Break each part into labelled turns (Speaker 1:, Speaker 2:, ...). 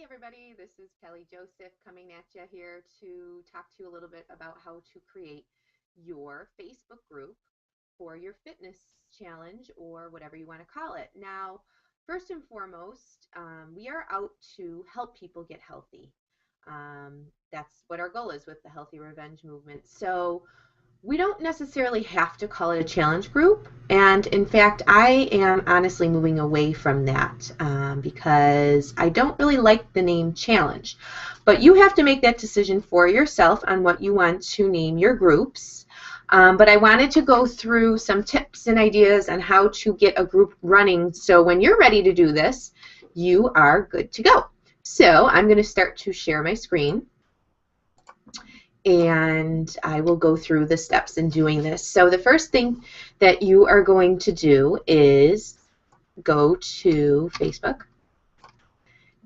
Speaker 1: Hi everybody, this is Kelly Joseph coming at you here to talk to you a little bit about how to create your Facebook group for your fitness challenge or whatever you want to call it. Now, first and foremost, we are out to help people get healthy. That's what our goal is with the Healthy Revenge movement. So we don't necessarily have to call it a challenge group, and in fact I am honestly moving away from that because I don't really like the name challenge, but you have to make that decision for yourself on what you want to name your groups. But I wanted to go through some tips and ideas on how to get a group running so when you're ready to do this you are good to go. So I'm going to start to share my screen, and I will go through the steps in doing this. So the first thing that you are going to do is go to Facebook,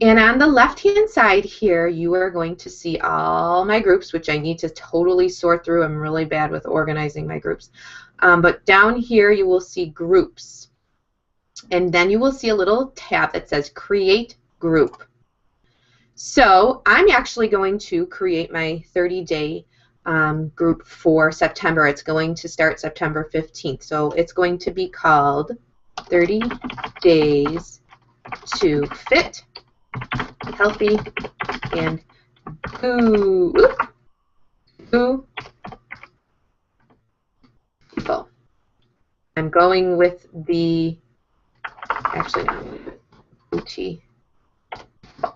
Speaker 1: and on the left hand side here you are going to see all my groups, which I need to totally sort through. I'm really bad with organizing my groups, but down here you will see groups, and then you will see a little tab that says create group. So I'm actually going to create my 30-day group for September. It's going to start September 15th. So it's going to be called 30 Days to Fit, Healthy, and Beautiful. I'm going with the, actually no, Booty.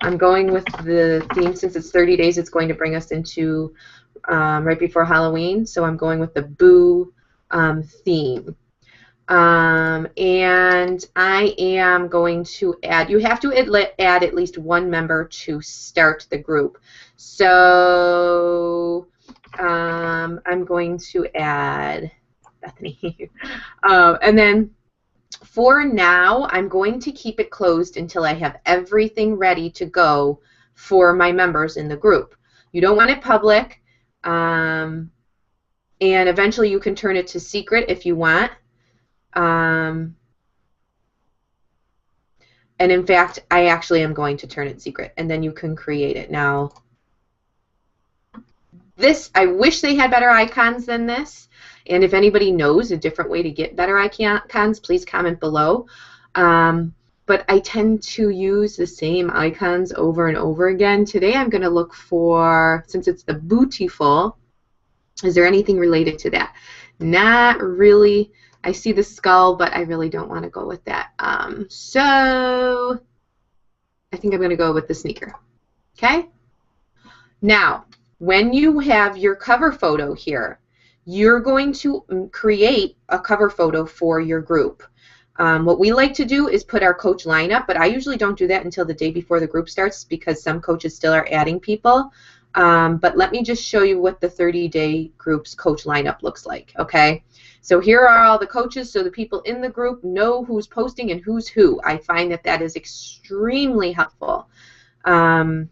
Speaker 1: I'm going with the theme. Since it's 30 days, it's going to bring us into right before Halloween, so I'm going with the Boo theme. And I am going to add, you have to add at least one member to start the group. So I'm going to add Bethany. And then for now, I'm going to keep it closed until I have everything ready to go for my members in the group. You don't want it public, and eventually you can turn it to secret if you want. And in fact, I actually am going to turn it secret, and then you can create it. Now, this, I wish they had better icons than this. And if anybody knows a different way to get better icons, please comment below. But I tend to use the same icons over and over again. Today I'm going to look for, since it's the Bootiful, is there anything related to that? Not really. I see the skull, but I really don't want to go with that. So I think I'm going to go with the sneaker. Okay? Now, when you have your cover photo here, you're going to create a cover photo for your group. What we like to do is put our coach lineup, but I usually don't do that until the day before the group starts because some coaches still are adding people. But let me just show you what the 30-day group's coach lineup looks like, okay? So here are all the coaches, so the people in the group know who's posting and who's who. I find that that is extremely helpful, and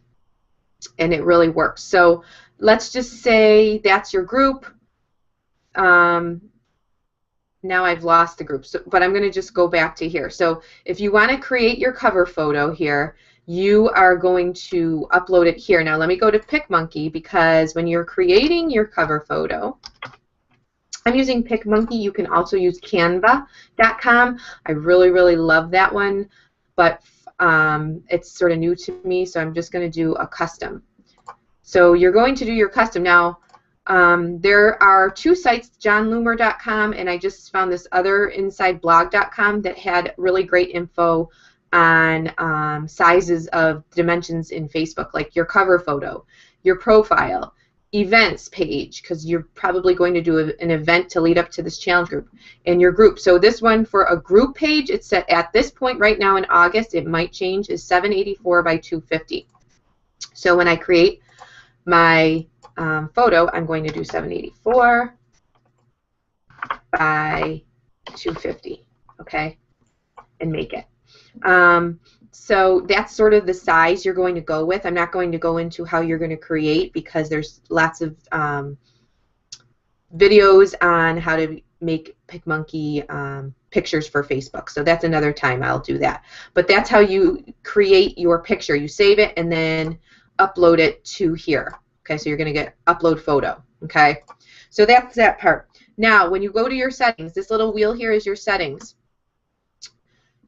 Speaker 1: it really works. So let's just say that's your group. Now I've lost the group, so, but I'm going to just go back to here. So if you want to create your cover photo here, you are going to upload it here. Now let me go to PicMonkey, because when you're creating your cover photo, I'm using PicMonkey. You can also use Canva.com. I really, really love that one, but it's sort of new to me, so I'm just going to do a custom. So you're going to do your custom. Now, there are two sites, johnloomer.com, and I just found this other insideblog.com that had really great info on sizes of dimensions in Facebook, like your cover photo, your profile, events page, because you're probably going to do an event to lead up to this challenge group, and your group. So this one for a group page, it's set at this point right now in August, it might change, is 784 by 250. So when I create my photo, I'm going to do 784 by 250, okay, and make it. So that's sort of the size you're going to go with. I'm not going to go into how you're going to create because there's lots of videos on how to make PicMonkey pictures for Facebook. So that's another time I'll do that. But that's how you create your picture. You save it and then upload it to here. Okay, so you're going to get upload photo. Okay, so that's that part. Now, when you go to your settings, this little wheel here is your settings.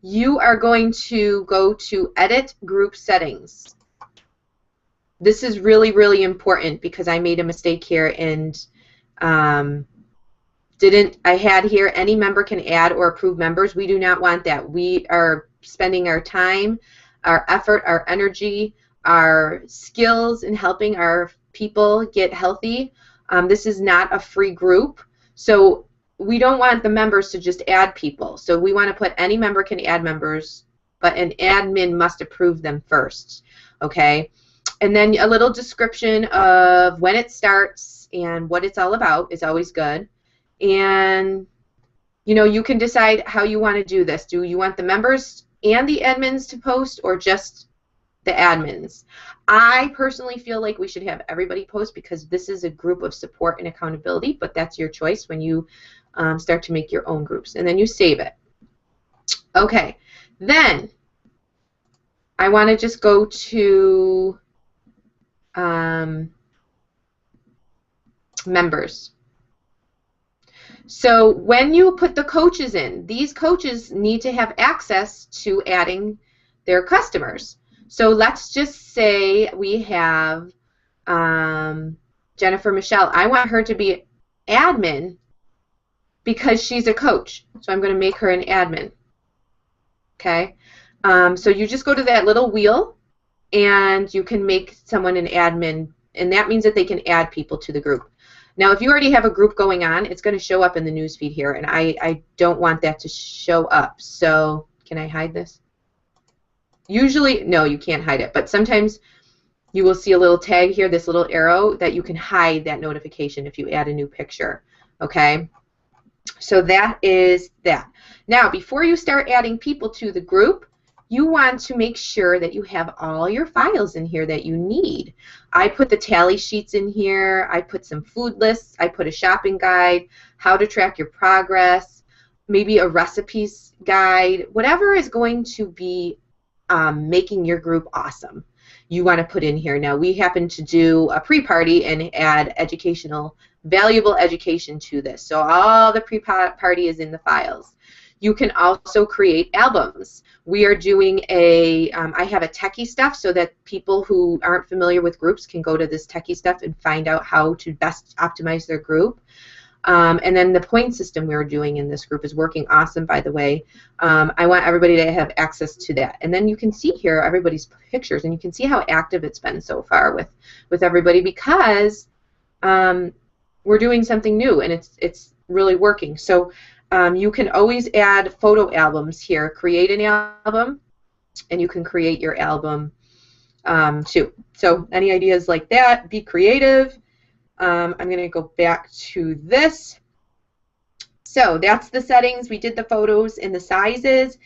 Speaker 1: You are going to go to Edit Group Settings. This is really, really important because I made a mistake here and I had here any member can add or approve members. We do not want that. We are spending our time, our effort, our energy, our skills in helping our people get healthy. This is not a free group, so we don't want the members to just add people. So we want to put any member can add members, but an admin must approve them first. Okay, and then a little description of when it starts and what it's all about is always good. And you know, you can decide how you want to do this. Do you want the members and the admins to post, or just the admins? I personally feel like we should have everybody post because this is a group of support and accountability, but that's your choice when you start to make your own groups. And then you save it. Okay, then I want to just go to members. So when you put the coaches in, these coaches need to have access to adding their customers. So let's just say we have Jennifer Michelle. I want her to be admin because she's a coach. So I'm going to make her an admin. Okay. So you just go to that little wheel and you can make someone an admin, and that means that they can add people to the group. Now, if you already have a group going on, it's going to show up in the newsfeed here, and I don't want that to show up. So can I hide this? Usually, no, you can't hide it, but sometimes you will see a little tag here, this little arrow, that you can hide that notification if you add a new picture. Okay? So that is that. Now, before you start adding people to the group, you want to make sure that you have all your files in here that you need. I put the tally sheets in here. I put some food lists. I put a shopping guide, how to track your progress, maybe a recipes guide, whatever is going to be making your group awesome. You want to put in here. Now, we happen to do a pre-party and add valuable education to this. So all the pre-party is in the files. You can also create albums. We are doing I have a techie stuff so that people who aren't familiar with groups can go to this techie stuff and find out how to best optimize their group. And then the point system we're doing in this group is working awesome, by the way. I want everybody to have access to that. And then you can see here everybody's pictures, and you can see how active it's been so far with everybody because we're doing something new, and it's really working. So you can always add photo albums here. Create an album, and you can create your album too. So any ideas like that, be creative. I'm going to go back to this. So that's the settings. We did the photos and the sizes.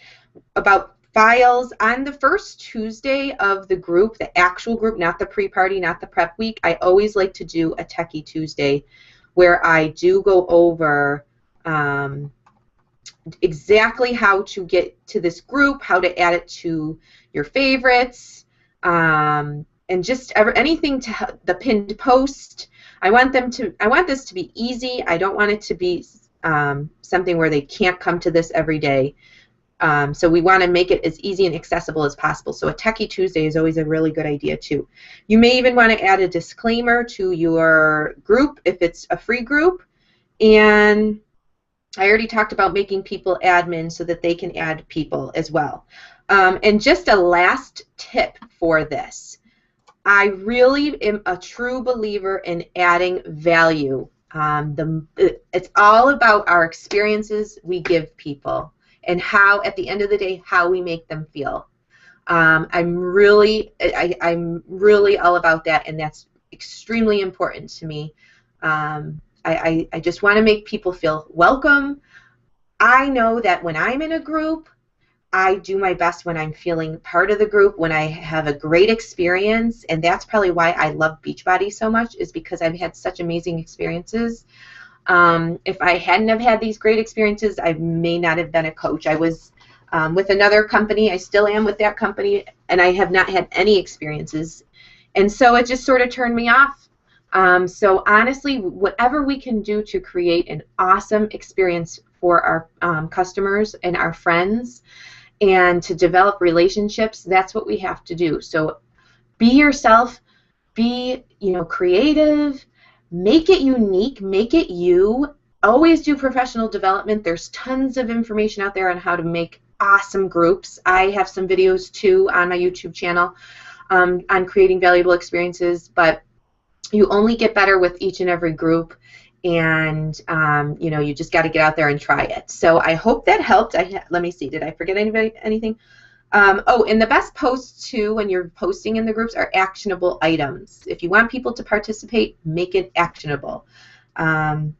Speaker 1: About files, on the first Tuesday of the group, the actual group, not the pre-party, not the prep week, I always like to do a Techie Tuesday where I do go over exactly how to get to this group, how to add it to your favorites, and just anything to the pinned post. I want this to be easy. I don't want it to be something where they can't come to this every day. So we want to make it as easy and accessible as possible. So a Techie Tuesday is always a really good idea too. You may even want to add a disclaimer to your group if it's a free group. And I already talked about making people admins so that they can add people as well. And just a last tip for this. I really am a true believer in adding value. It's all about our experiences we give people and how, at the end of the day, how we make them feel. I'm really all about that, and that's extremely important to me. I just want to make people feel welcome. I know that when I'm in a group, I do my best when I'm feeling part of the group, when I have a great experience, and that's probably why I love Beachbody so much, is because I've had such amazing experiences. If I hadn't have had these great experiences, I may not have been a coach. I was with another company. I still am with that company, and I have not had any experiences. And so it just sort of turned me off. So honestly, whatever we can do to create an awesome experience for our customers and our friends and to develop relationships, that's what we have to do. So be yourself, be, creative, make it unique, make it you. Always do professional development. There's tons of information out there on how to make awesome groups. I have some videos too on my YouTube channel on creating valuable experiences, but you only get better with each and every group, and you just got to get out there and try it. So I hope that helped. Let me see, did I forget anything? And the best posts too when you're posting in the groups are actionable items. If you want people to participate, make it actionable. And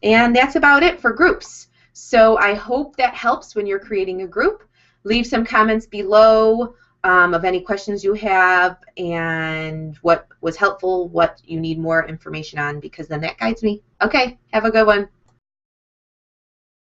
Speaker 1: that's about it for groups. So I hope that helps when you're creating a group. Leave some comments below of any questions you have and what was helpful, what you need more information on, because then that guides me. Okay, have a good one.